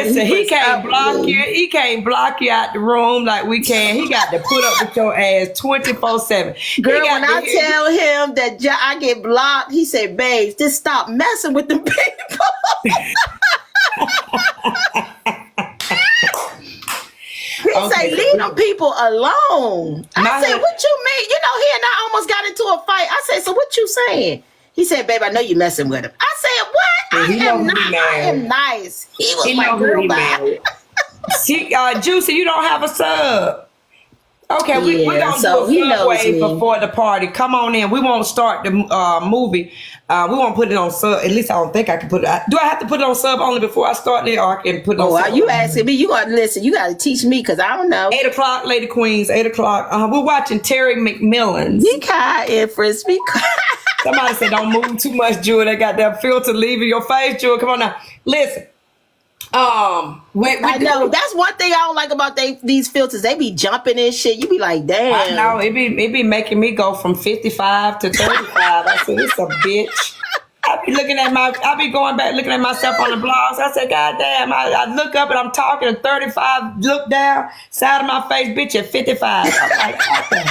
Listen, he can't block you. He can't block you out the room like we can. He got to put up with your ass 24/7. Girl, when I tell him that I get blocked, he said, "Babes, just stop messing with them people." He say, "Leave them people alone." I said, "What you mean?" You know, he and I almost got into a fight. I said, "So what you saying?" He said, "Babe, I know you messing with him." I said, "What? I am nice." He was like, "Girl, bye." See, Juicy, you don't have a sub. Okay, we're going to do a subway before the party. Come on in. We won't start the movie. We won't put it on sub. At least I don't think I can put it. Do I have to put it on sub only before I start there, or I can put it on sub? You asking me? You got to listen. You got to teach me because I don't know. 8 o'clock, Lady Queens, 8 o'clock. We're watching Terry McMillan's. Be quiet, Empress. Be quiet. Somebody said don't move too much, Jewel. They got that filter leaving your face, Jewel. Come on now. Listen. I know that's one thing I don't like about these filters. They be jumping and shit. You be like, damn. I know it be making me go from 55 to 35. I said, it's a bitch. I be going back looking at myself on the blogs. I said, God damn, I look up and I'm talking at 35, look down, side of my face, bitch, at 55. I'm like, okay.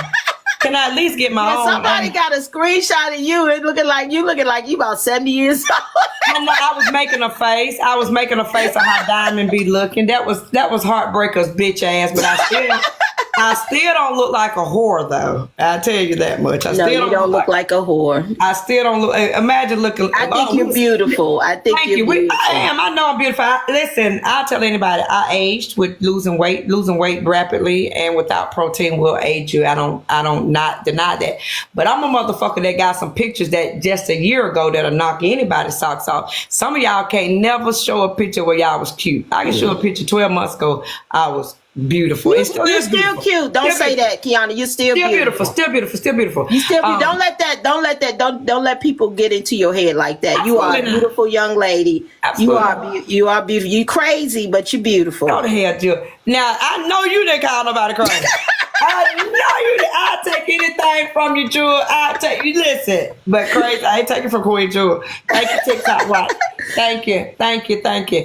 Can I at least get my own? Somebody got a screenshot of you and looking like you about 70 years old. I was making a face. I was making a face of how Diamond be looking. That was Heartbreaker's bitch ass, but I still don't look like a whore though. I tell you that much. You don't look like a whore. I still don't look. Imagine looking. I think you're beautiful. I think you're beautiful. I am. I know I'm beautiful. Listen, I'll tell anybody. I aged with losing weight. Losing weight rapidly and without protein will age you. I don't not deny that. But I'm a motherfucker that got some pictures that just a year ago that'll knock anybody's socks off. Some of y'all can't never show a picture where y'all was cute. I can show a picture 12 months ago. I was beautiful. You're still cute. Don't say that, Keyona. You're still beautiful. Still beautiful. You still don't let people get into your head like that. You are a beautiful young lady. Absolutely. You are beautiful. You crazy, but you're beautiful. Go to hell, Jill. Now I know you didn't call nobody crazy. I know you. I'll take anything from you, Jewel. I'll take you. Listen, but crazy. I ain't taking from Queen Jewel. Thank you, TikTok. Right. Thank you. Thank you. Thank you,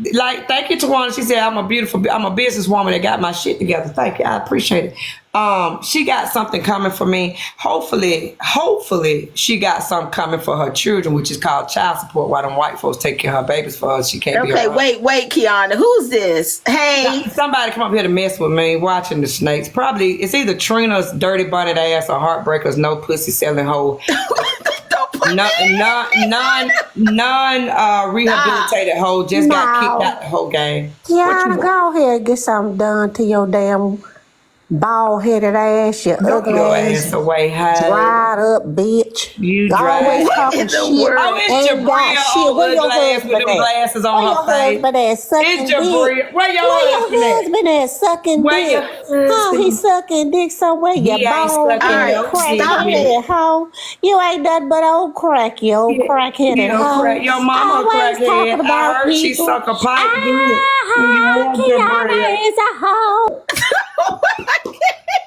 Tawana. She said, I'm a businesswoman that got my shit together. Thank you. I appreciate it. She got something coming for me. Hopefully she got something coming for her children, which is called child support, while them white folks take care of her babies for her. She can't be around. Wait, Keyona. Who's this? Hey. Somebody come up here to mess with me watching the snakes. Probably it's either Trina's dirty bunted ass or Heartbreaker's no pussy selling hoe. Non-rehabilitated hoe just got kicked out the whole game. Keyona, go ahead and get something done to your damn bald-headed ass, your ugly ass away, dried up bitch. You always talking shit. Oh, it's Jabria, old ugly ass with them glasses on her face. It's Jabria. Where your husband at? Sucking dick. He sucking dick somewhere. You bald crackhead hoe. You ain't nothing but old crack, you old crackheaded hoe. Your mama crackhead. I heard she suck a pipe. Keyona is a hoe.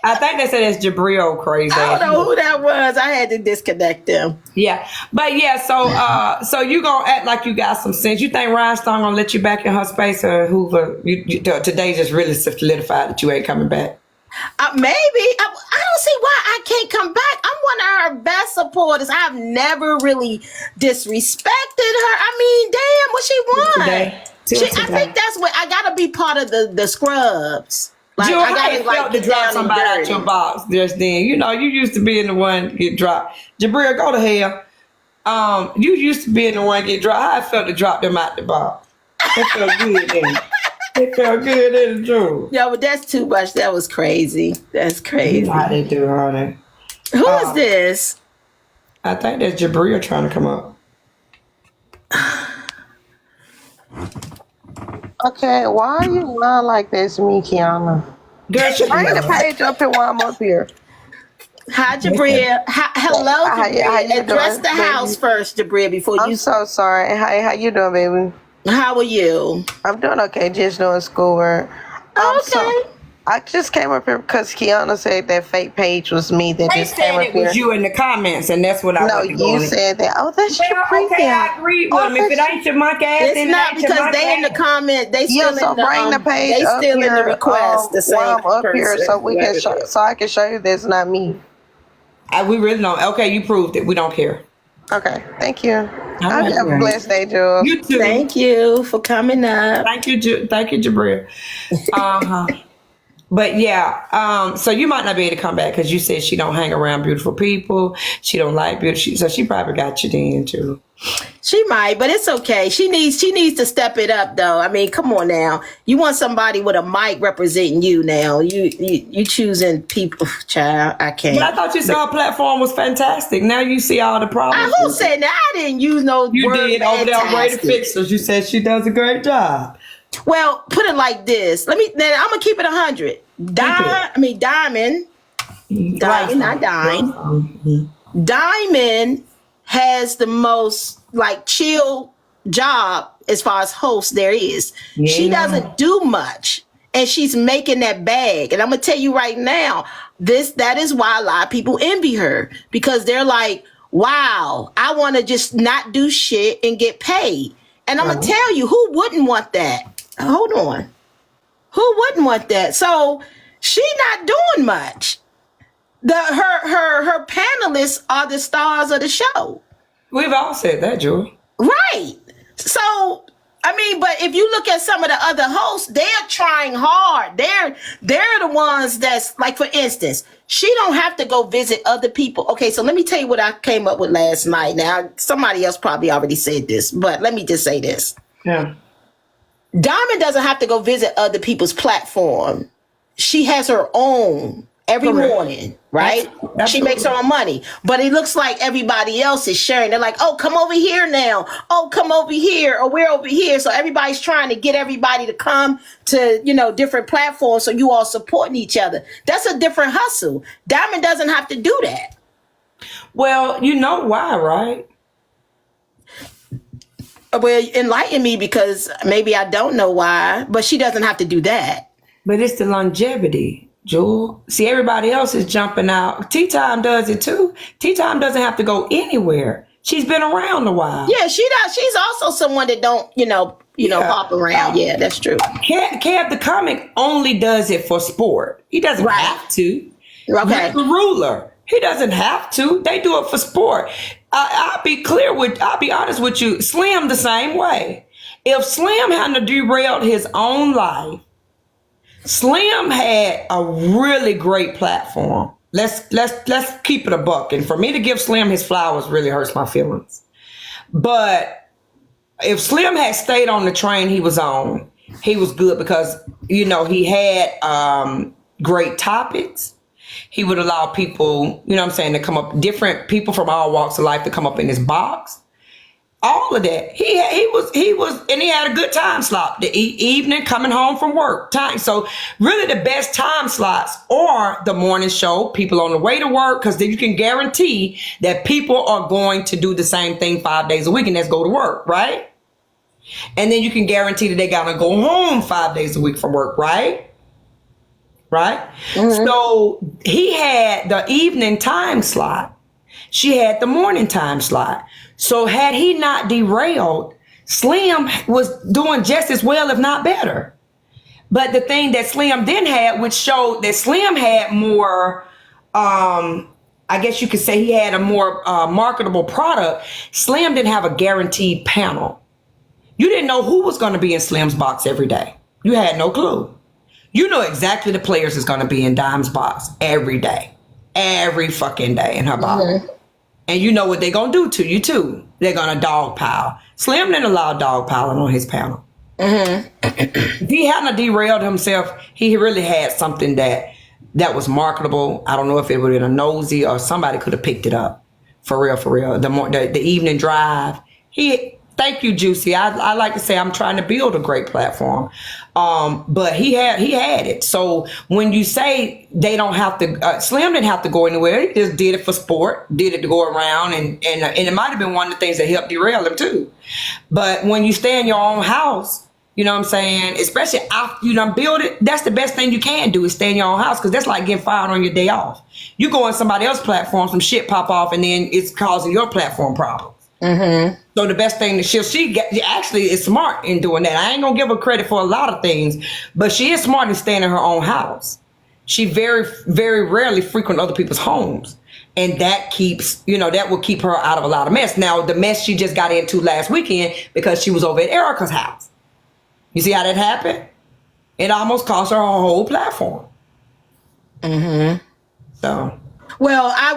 I think they said it's Jabrio crazy. I don't know who that was. I had to disconnect them. Yeah. But yeah, so you gonna act like you got some sense. You think Rhinestone gonna let you back in her space, or Hoover today just really solidified that you ain't coming back? Maybe. I don't see why I can't come back. I'm one of her best supporters. I've never really disrespected her. I mean, damn, what she want? I think that's what I gotta be part of the scrubs. Like, I felt to drop somebody out your box just then. You know, you used to be in the one get dropped. Jabria, go to hell. You used to be in the one get dropped. How I felt to drop them out the box. It felt good then. It felt good in the dream. Yeah, but that's too much. That was crazy. That's crazy. How they do, honey. Who is this? I think that's Jabria trying to come up. Okay, why are you lying like this to me, Keyona? Girl, bring the page up here while I'm up here. Hi, Jabria. Hello, Jabria. Address the house first, Jabria, before you... I'm so sorry. How you doing, baby? How are you? I'm doing okay, just doing schoolwork. Okay. I just came up here because Keyona said that fake page was me that They just came said up it here. was you in the comments, and that's what I No, was you doing. said that. Oh, that's your Well, okay, I agree with them. If it ain't your monkey ass, then It's not it ain't your because monkey they in the ass. comment. They Yeah, still so in the bring the page they up still in the here request. The while same I'm up here person. so we can so I can show you that's not me. We really don't. Okay, you proved it. We don't care. Okay, thank you. All Have right, a blessed day, Jules. you too. Thank you for coming up. Thank you, Jabril. But yeah, so you might not be able to come back because you said she don't hang around beautiful people. She don't like beautiful. So she probably got you then too. She might, but it's okay. She needs to step it up though. I mean, come on now. You want somebody with a mic representing you now. You choosing people, child. I can't. But I thought you said our platform was fantastic. Now you see all the problems. Who said that? I didn't use no You word did over there on Way to fantastic. Fix Us. You said she does a great job. Well, put it like this. I'm gonna keep it 100. Diamond, not Dime. Diamond has the most like chill job as far as host there is. Yeah. She doesn't do much, and she's making that bag. And I'm gonna tell you right now, that is why a lot of people envy her, because they're like, wow, I want to just not do shit and get paid. And I'm gonna tell you, who wouldn't want that? Hold on. Who wouldn't want that? So she not doing much. Her panelists are the stars of the show. We've all said that, Joe. Right. So I mean, but if you look at some of the other hosts, they're trying hard. They're the ones that's like, for instance, she don't have to go visit other people. Okay, so let me tell you what I came up with last night. Now, somebody else probably already said this, but let me just say this. Yeah. Diamond doesn't have to go visit other people's platform. She has her own every morning, right? Absolutely. She makes her own money. But it looks like everybody else is sharing. They're like, oh, come over here now. Oh, come over here. Or we're over here. So everybody's trying to get everybody to come to, different platforms. So you all supporting each other. That's a different hustle. Diamond doesn't have to do that. Well, you know why, right? Well, enlighten me, because maybe I don't know why, but she doesn't have to do that. But it's the longevity, Jewel. See, everybody else is jumping out. Tea Time does it too. Tea Time doesn't have to go anywhere. She's been around a while. Yeah, she does. She's also someone that don't, hop around. Yeah, that's true. Kev the comic only does it for sport. He doesn't have to. Okay. Rick the Ruler, he doesn't have to. They do it for sport. I'll be honest with you. Slim the same way. If Slim hadn't derailed his own life, Slim had a really great platform. Let's keep it a buck. And for me to give Slim his flowers really hurts my feelings. But if Slim had stayed on the train he was on, he was good because, he had great topics. He would allow people, to come up, different people from all walks of life to come up in his box. All of that. He was, and he had a good time slot. The evening, coming home from work time. So really the best time slots are the morning show, people on the way to work, because then you can guarantee that people are going to do the same thing 5 days a week, and that's go to work, right? And then you can guarantee that they're going to go home 5 days a week from work, right? Right? Mm-hmm. So he had the evening time slot. She had the morning time slot. So had he not derailed, Slim was doing just as well, if not better. But the thing that Slim then had, which showed that Slim had more, I guess you could say he had a more marketable product. Slim didn't have a guaranteed panel. You didn't know who was going to be in Slim's box every day. You had no clue. You know exactly the players is going to be in Dime's box every day. Every fucking day in her box. Mm-hmm. And you know what they're going to do to you, too. They're going to dogpile. Slim didn't allow dogpiling on his panel. Mm-hmm. If he hadn't derailed himself, he really had something that was marketable. I don't know if it would have been a nosy or somebody could have picked it up. For real, for real. The evening drive. Thank you, Juicy. I like to say I'm trying to build a great platform. But he had it. So when you say they don't have to, Slim didn't have to go anywhere. He just did it for sport, did it to go around. And it might have been one of the things that helped derail him too. But when you stay in your own house, You know what I'm saying? Especially after you done build it, that's the best thing you can do is stay in your own house, because that's like getting fired on your day off. You go on somebody else's platform, some shit pop off, and then it's causing your platform problems. So the best thing that she actually is smart in doing that. I ain't gonna give her credit for a lot of things, but she is smart in staying in her own house. She very, very rarely frequent other people's homes. And that keeps, that will keep her out of a lot of mess. Now, the mess she just got into last weekend because she was over at Erica's house. You see how that happened? It almost cost her whole platform. So. Well, I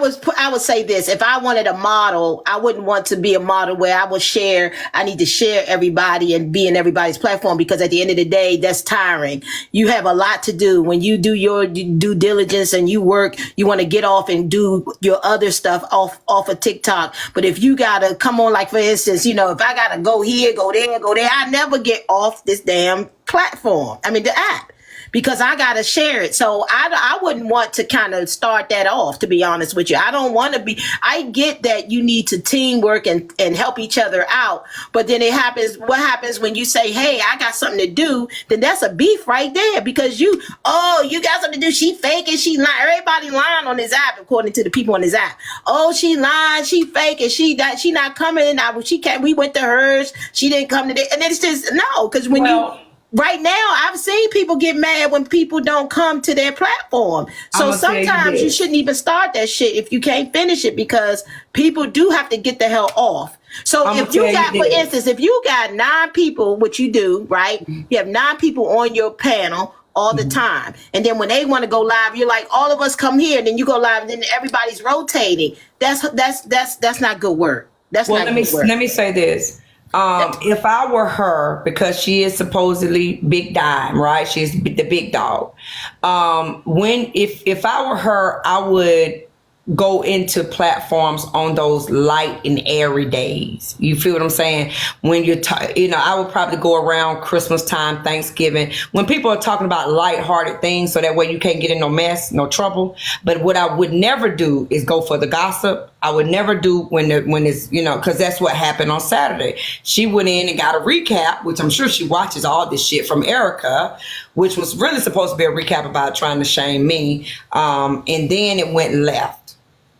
would say this. If I wanted a model, I wouldn't want to be a model where I need to share everybody and be in everybody's platform, because at the end of the day, that's tiring. You have a lot to do. When you do your due diligence and you work, you want to get off and do your other stuff off of TikTok. But if you got to come on, like for instance, if I got to go here, go there, I never get off this damn platform. I mean, the app. Because I got to share it. So I wouldn't want to kind of start that off, to be honest with you. I don't want to be, I get that you need to teamwork and help each other out. But then what happens when you say, hey, I got something to do, then that's a beef right there, because you got something to do. She fake and she lying. Everybody lying on this app, according to the people on this app. Oh, she lying, she fake, and she not coming. We went to hers. She didn't come today. And it's just, no, because right now, I've seen people get mad when people don't come to their platform. So sometimes you shouldn't even start that shit if you can't finish it, because people do have to get the hell off. So if you got, for instance, if you got 9 people, which you do, right? You have 9 people on your panel all the time. And then when they want to go live, you're like, all of us come here, and then you go live, and then everybody's rotating. That's not good work. Let me say this. If I were her, because she is supposedly big dime, right? She's the big dog. If I were her, I would go into platforms on those light and airy days. You feel what I'm saying? When I would probably go around Christmas time, Thanksgiving, when people are talking about lighthearted things, so that way you can't get in no mess, no trouble. But what I would never do is go for the gossip. I would never do when it's, because that's what happened on Saturday. She went in and got a recap, which I'm sure she watches all this shit from Erica, which was really supposed to be a recap about trying to shame me. And then it went left.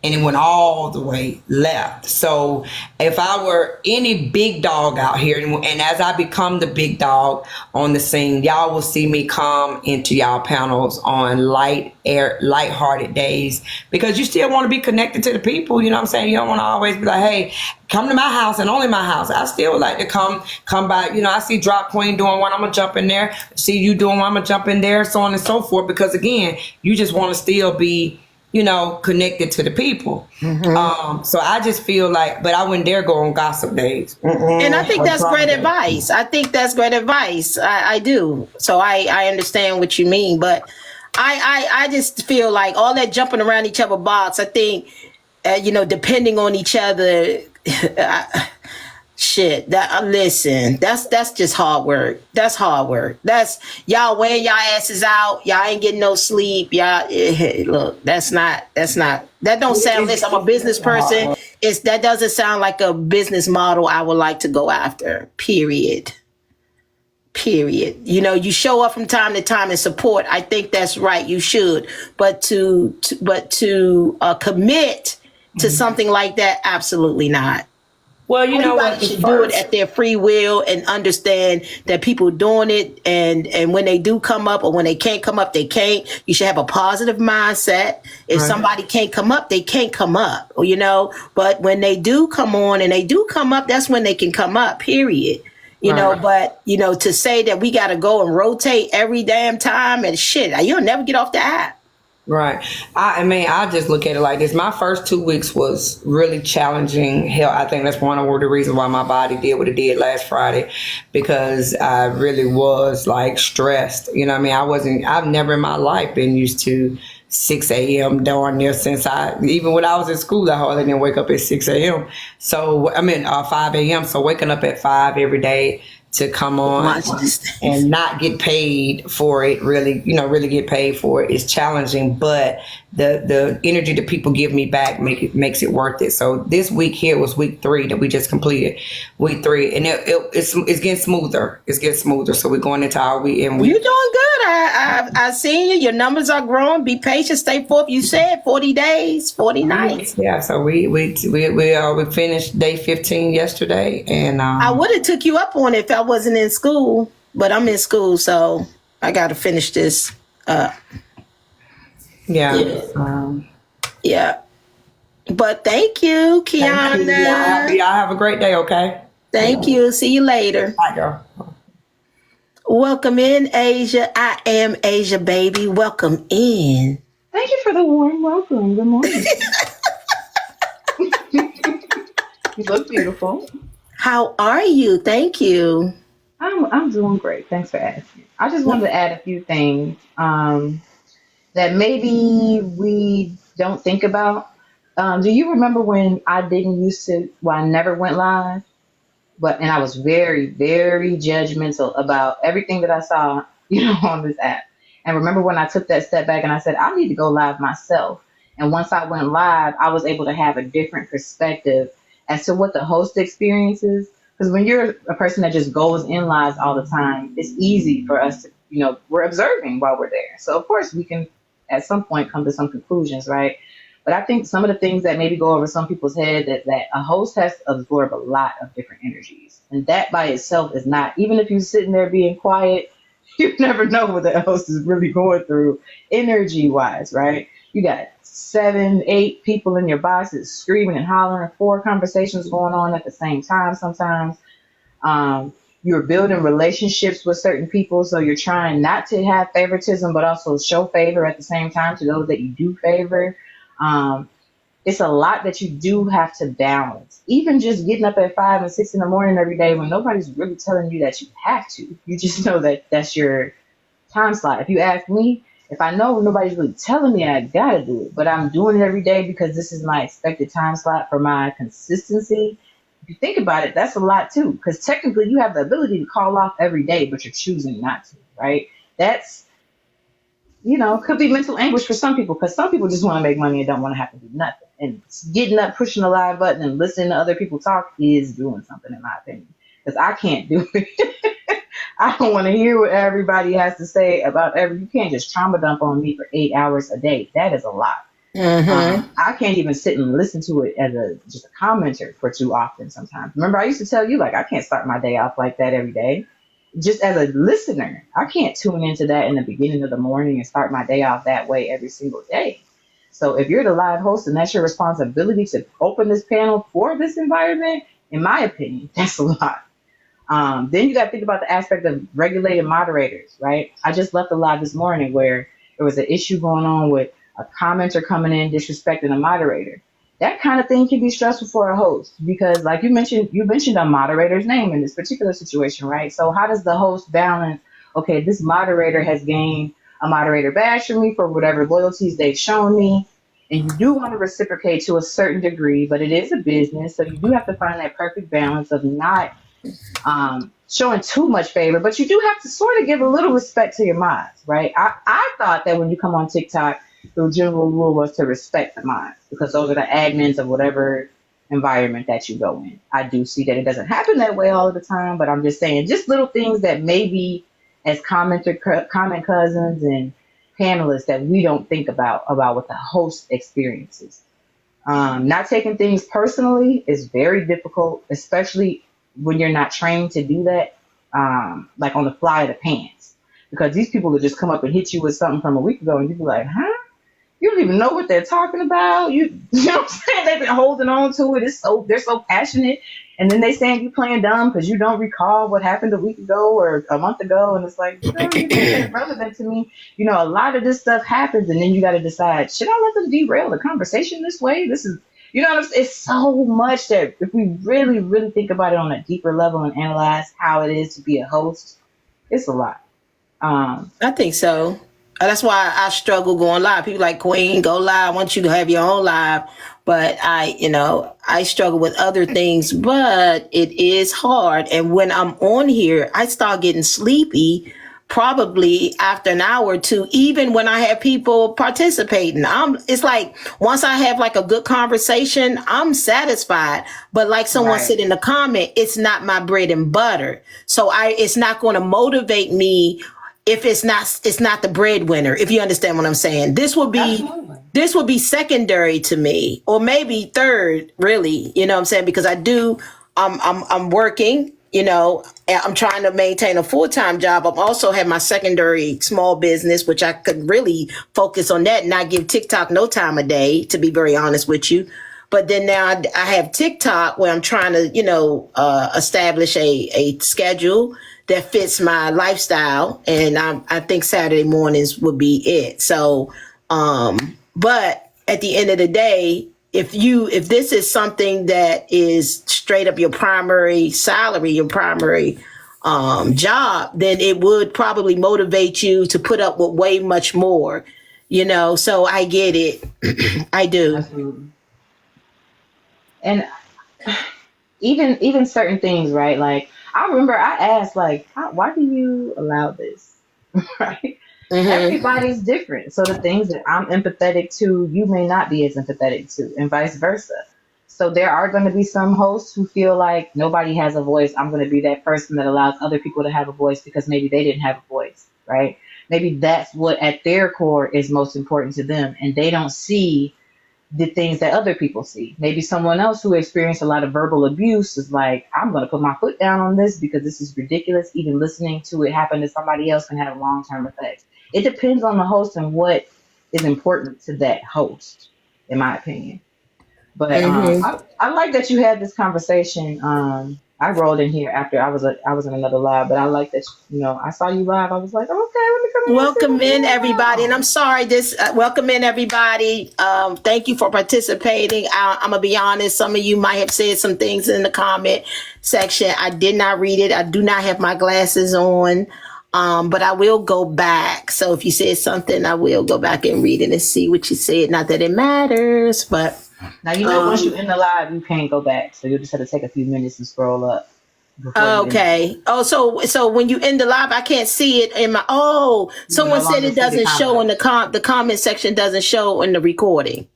And it went all the way left. So if I were any big dog out here, and as I become the big dog on the scene, y'all will see me come into y'all panels on lighthearted days, because you still want to be connected to the people. You know what I'm saying? You don't want to always be like, hey, come to my house and only my house. I still would like to come by. I see Drop Queen doing one, I'm going to jump in there. See you doing one, I'm going to jump in there, so on and so forth. Because again, you just want to still be connected to the people. So I just feel like, but I wouldn't dare go on gossip days. And I think that's great advice. I do. So I understand what you mean, but I just feel like all that jumping around each other's box, I think, depending on each other, shit, listen, that's just hard work. That's hard work. That's y'all wearing y'all asses out. Y'all ain't getting no sleep. Y'all, look, that don't sound, listen, I'm a business person. That doesn't sound like a business model I would like to go after, period. You show up from time to time and support. I think that's right. You should, but to commit to something like that, absolutely not. Well, everybody should do it at their free will and understand that people doing it, and when they do come up, or when they can't come up, they can't. You should have a positive mindset. If somebody can't come up, they can't come up, but when they do come on and they do come up, that's when they can come up, period. But to say that we got to go and rotate every damn time and shit, you'll never get off the app. Right. I just look at it like this. My first 2 weeks was really challenging. Hell, I think that's one of the reasons why my body did what it did last Friday, because I really was like stressed. I've never in my life been used to 6 a.m. darn near even when I was in school, I hardly didn't wake up at 6 a.m. 5 a.m. So waking up at 5 every day to come on and not get paid for it, really get paid for it is challenging. But the energy that people give me back makes it worth it. So this week here was week 3 that we just completed, week 3, and it's getting smoother. It's getting smoother. So we're going into our week. And you're doing good. I seen you. Your numbers are growing. Be patient. Stay forth. You said 40 days, 40 nights. Yeah. So we finished day 15 yesterday, and I would have took you up on it if I wasn't in school, but I'm in school, so I got to finish this up. Yeah. Yeah. But thank you, Keyona. Y'all have a great day, okay? Thank you. See you later. Bye, girl. Welcome in, Asia. I am Asia, baby. Welcome in. Thank you for the warm welcome. Good morning. You look beautiful. How are you? Thank you. I'm doing great. Thanks for asking. I just wanted to add a few things that maybe we don't think about. Do you remember when I never went live? And I was very, very judgmental about everything that I saw, on this app. And remember when I took that step back and I said, I need to go live myself. And once I went live, I was able to have a different perspective as to what the host experiences. Because when you're a person that just goes in lives all the time, it's easy for us to, we're observing while we're there. So of course we can at some point come to some conclusions, right? But I think some of the things that maybe go over some people's head that a host has to absorb a lot of different energies. And that by itself is not, even if you're sitting there being quiet, you never know what the host is really going through energy wise, right? You got 7, 8 people in your box that's screaming and hollering, 4 conversations going on at the same time sometimes. You're building relationships with certain people, so you're trying not to have favoritism, but also show favor at the same time to those that you do favor. It's a lot that you do have to balance. Even just getting up at 5 and 6 in the morning every day when nobody's really telling you that you have to. You just know that that's your time slot. If you ask me, if I know nobody's really telling me I gotta do it, but I'm doing it every day because this is my expected time slot for my consistency. If you think about it, that's a lot too. Because technically you have the ability to call off every day, but you're choosing not to, right? That's, could be mental anguish for some people, because some people just want to make money and don't want to have to do nothing. And getting up, pushing the live button and listening to other people talk is doing something, in my opinion. Because I can't do it. I don't want to hear what everybody has to say about you can't just trauma dump on me for 8 hours a day. That is a lot. Mm-hmm. I can't even sit and listen to it as just a commenter for too often sometimes. Remember, I used to tell you, I can't start my day off like that every day. Just as a listener, I can't tune into that in the beginning of the morning and start my day off that way every single day. So if you're the live host and that's your responsibility to open this panel for this environment, in my opinion, that's a lot. Then you got to think about the aspect of regulated moderators, right? I just left a live this morning where there was an issue going on with a commenter coming in disrespecting a moderator. That kind of thing can be stressful for a host because, like you mentioned a moderator's name in this particular situation, right? So how does the host balance, okay, this moderator has gained a moderator badge from me for whatever loyalties they've shown me, and you do want to reciprocate to a certain degree, but it is a business, so you do have to find that perfect balance of not showing too much favor, but you do have to sort of give a little respect to your mods, right? I thought that when you come on TikTok, the general rule was to respect the mods because those are the admins of whatever environment that you go in. I do see that it doesn't happen that way all of the time, but I'm just saying just little things that maybe as comment cousins and panelists that we don't think about what the host experiences. Not taking things personally is very difficult, especially when you're not trained to do that, like on the fly of the pants, because these people will just come up and hit you with something from a week ago and you be like, huh? You don't even know what they're talking about. You know what I'm saying? They've been holding on to it. They're so passionate. And then they saying you playing dumb because you don't recall what happened a week ago or a month ago. And it's like, it's relevant to me. A lot of this stuff happens. And then you got to decide, should I let them derail the conversation this way? This is, what I'm saying? It's so much that if we really, really think about it on a deeper level and analyze how it is to be a host, it's a lot. I think so. That's why I struggle going live. People like, Queen, go live. I want you to have your own live. But I struggle with other things, but it is hard. And when I'm on here, I start getting sleepy probably after an hour or two, even when I have people participating. It's like once I have like a good conversation, I'm satisfied. But like someone said in the comment, it's not my bread and butter. So it's not going to motivate me if it's not the breadwinner, if you understand what I'm saying. This would be secondary to me, or maybe third, really, you know what I'm saying? Because I'm working, you know, I'm trying to maintain a full-time job. I'm also have my secondary small business, which I could really focus on that and not give TikTok no time of day, to be very honest with you. But then now I have TikTok where I'm trying to, you know, establish a schedule that fits my lifestyle. And I think Saturday mornings would be it. So, but at the end of the day, if this is something that is straight up your primary salary, your primary job, then it would probably motivate you to put up with way much more, you know. So I get it. I do. Absolutely. And even certain things, right? Like I remember I asked, like, why do you allow this? Right? Mm-hmm. Everybody's different. So the things that I'm empathetic to, you may not be as empathetic to, and vice versa. So there are going to be some hosts who feel like nobody has a voice. I'm going to be that person that allows other people to have a voice because maybe they didn't have a voice, right? Maybe that's what at their core is most important to them, and they don't see the things that other people see. Maybe someone else who experienced a lot of verbal abuse is like, I'm going to put my foot down on this because this is ridiculous. Even listening to it happen to somebody else can have long-term effects. It depends on the host and what is important to that host, in my opinion. But I like that you had this conversation. I rolled in here after I was in another live, but I like that, you know, I saw you live. I was like, okay, let me come in. Welcome in, everybody. And I'm sorry, welcome in, everybody. Thank you for participating. I'm going to be honest. Some of you might have said some things in the comment section. I did not read it. I do not have my glasses on. But I will go back. So if you said something, I will go back and read it and see what you said. Not that it matters, but now, you know, once you're in the live, you can't go back. So you just have to take a few minutes and scroll up. Okay. So when you end the live, I can't see it in my. Someone said it doesn't show in the comment section. Doesn't show in the recording.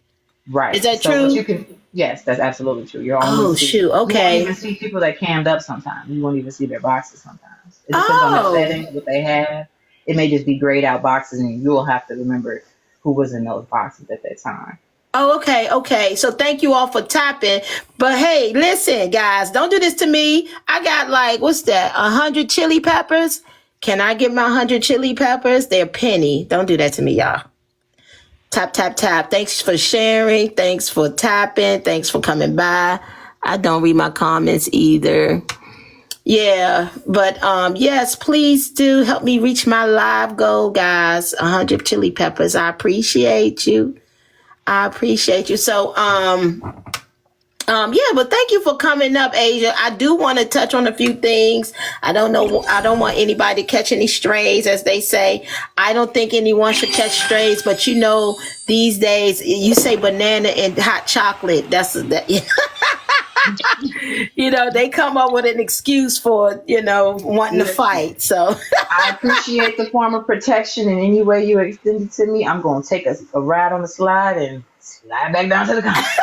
Right. Is that true? Yes, that's absolutely true. You're shoot. Okay. You won't even see people that cammed up sometimes. You won't even see their boxes sometimes. It depends on the settings, what they have. It may just be grayed out boxes, and you'll have to remember who was in those boxes at that time. Oh, okay. So thank you all for tapping. But hey, listen, guys, don't do this to me. I got like, what's that? 100 chili peppers. Can I get my 100 chili peppers? They're a penny. Don't do that to me, y'all. Tap, tap, tap. Thanks for sharing. Thanks for tapping. Thanks for coming by. I don't read my comments either. Yeah, but yes, please do help me reach my live goal, guys. 100 chili peppers. I appreciate you. So, yeah, but thank you for coming up, Asia. I do want to touch on a few things. I don't want anybody to catch any strays, as they say. I don't think anyone should catch strays, but you know, these days you say banana and hot chocolate. You know, they come up with an excuse for, you know, wanting to fight. So I appreciate the form of protection, and any way you extend it to me, I'm going to take a ride on the slide and slide back down to the comments.